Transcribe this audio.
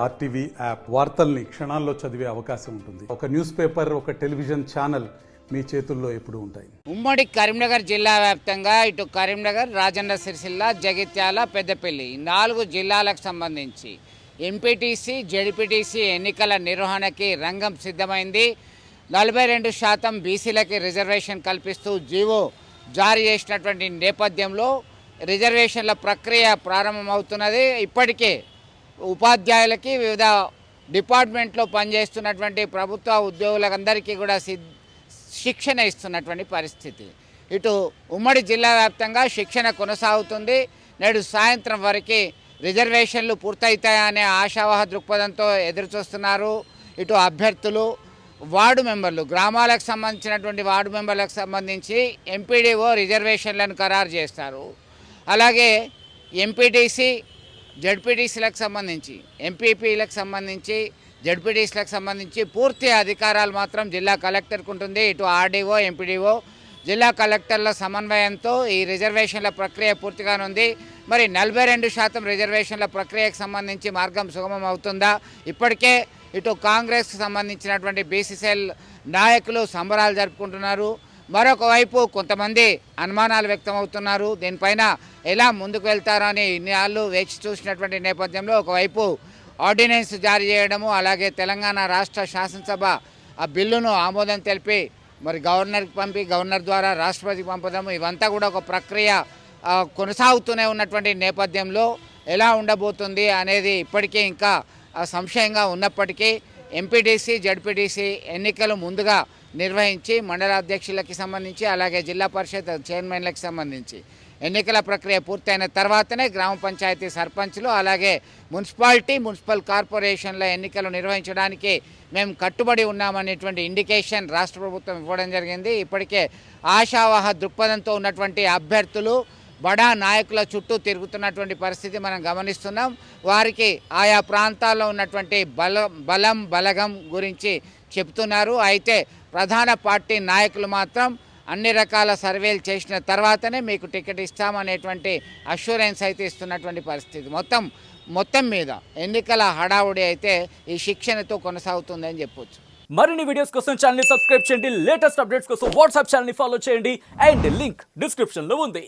RTV app వార్తల్ని క్షణాల్లో చదివే అవకాశం ఉంటుంది. ఒక న్యూస్ పేపర్, ఒక టెలివిజన్ ఛానల్ మీ చేతుల్లో ఎప్పుడు ఉంటాయి. ఉమ్మడి కరీంనగర్ జిల్లా వ్యాప్తంగా ఇటు కరీంనగర్, రాజన్న సిరిసిల్ల, జగిత్యాల, పెద్దపల్లి 4 జిల్లాలకు సంబంధించి ఎంపీటీసీ, జెడ్పీటీసీ ఎన్నికల నిర్వహణకి రంగం సిద్ధమైంది. 42% బీసీలకి రిజర్వేషన్ కల్పిస్తూ జీవో జారీ చేసినటువంటి నేపథ్యంలో రిజర్వేషన్ల ప్రక్రియ ప్రారంభమవుతున్నది. ఇప్పటికే ఉపాధ్యాయులకి వివిధ డిపార్ట్మెంట్లో పనిచేస్తున్నటువంటి ప్రభుత్వ ఉద్యోగులందరికీ కూడా శిక్షణ ఇస్తున్నటువంటి పరిస్థితి. ఇటు ఉమ్మడి జిల్లా వ్యాప్తంగా శిక్షణ కొనసాగుతుంది. నేడు సాయంత్రం వరకు రిజర్వేషన్లు పూర్తవుతాయనే ఆశావహ దృక్పథంతో ఎదురుచూస్తున్నారు ఇటు అభ్యర్థులు. వార్డు మెంబర్లు, గ్రామాలకు సంబంధించినటువంటి వార్డు మెంబర్లకు సంబంధించి ఎంపీడీఓ రిజర్వేషన్లను ఖరారు చేస్తారు. అలాగే ఎంపీటీసీ, జడ్పీటీసీలకు సంబంధించి, ఎంపీపీలకు సంబంధించి, జడ్పీటీసీలకు సంబంధించి పూర్తి అధికారాలు మాత్రం జిల్లా కలెక్టర్కు ఉంటుంది. ఇటు ఆర్డీఓ, ఎంపీడీఓ, జిల్లా కలెక్టర్ల సమన్వయంతో ఈ రిజర్వేషన్ల ప్రక్రియ పూర్తిగానుంది. మరి 42% రిజర్వేషన్ల ప్రక్రియకు సంబంధించి మార్గం సుగమం అవుతుందా? ఇప్పటికే ఇటు కాంగ్రెస్కు సంబంధించినటువంటి బీసీసీఎల్ నాయకులు సంబరాలు జరుపుకుంటున్నారు. మరొక వైపు కొంతమంది అనుమానాలు వ్యక్తమవుతున్నారు. దీనిపైన ఎలా ముందుకు వెళ్తారని ఇన్నాళ్ళు వేచి చూసినటువంటి నేపథ్యంలో ఒకవైపు ఆర్డినెన్స్ జారీ చేయడము, అలాగే తెలంగాణ రాష్ట్ర శాసనసభ ఆ బిల్లును ఆమోదం తెలిపి మరి గవర్నర్కి పంపి గవర్నర్ ద్వారా రాష్ట్రపతికి పంపడము, ఇవంతా కూడా ఒక ప్రక్రియ కొనసాగుతూనే ఉన్నటువంటి నేపథ్యంలో ఎలా ఉండబోతుంది అనేది ఇప్పటికే ఇంకా సంశయంగా ఉన్నప్పటికీ ఎంపీటీసీ, జడ్పీటీసీ ఎన్నికలు ముందుగా నిర్వహించి మండల అధ్యక్షులకి సంబంధించి అలాగే జిల్లా పరిషత్ చైర్మన్లకు సంబంధించి ఎన్నికల ప్రక్రియ పూర్తయిన తర్వాతనే గ్రామ పంచాయతీ సర్పంచ్లు అలాగే మున్సిపాలిటీ, మున్సిపల్ కార్పొరేషన్ల ఎన్నికలు నిర్వహించడానికి మేము కట్టుబడి ఉన్నామనేటువంటి ఇండికేషన్ రాష్ట్ర ప్రభుత్వం ఇవ్వడం జరిగింది. ఇప్పటికే ఆశావాహ దృక్పథంతో ఉన్నటువంటి అభ్యర్థులు బడా నాయకుల చుట్టూ తిరుగుతున్నటువంటి పరిస్థితి మనం గమనిస్తున్నాం. వారికి ఆయా ప్రాంతాల్లో ఉన్నటువంటి బలగం గురించి చెప్తున్నారు. అయితే ప్రధాన పార్టీ నాయకులు మాత్రం అన్ని రకాల సర్వేలు చేసిన తర్వాతనే మీకు టికెట్ ఇస్తామనేటువంటి అష్యూరెన్స్ అయితే ఇస్తున్నటువంటి పరిస్థితి. మొత్తం మీద ఎన్నికల హడావుడి అయితే ఈ శిక్షణతో కొనసాగుతుందని చెప్పొచ్చు. మరిన్ని వీడియోస్ కోసం ఛానల్ ని సబ్స్క్రైబ్ చేయండి. లేటెస్ట్ అప్డేట్స్ కోసం వాట్సాప్ ఛానల్ ని ఫాలో చేయండి. అండ్ లింక్ డిస్క్రిప్షన్ లో ఉంది.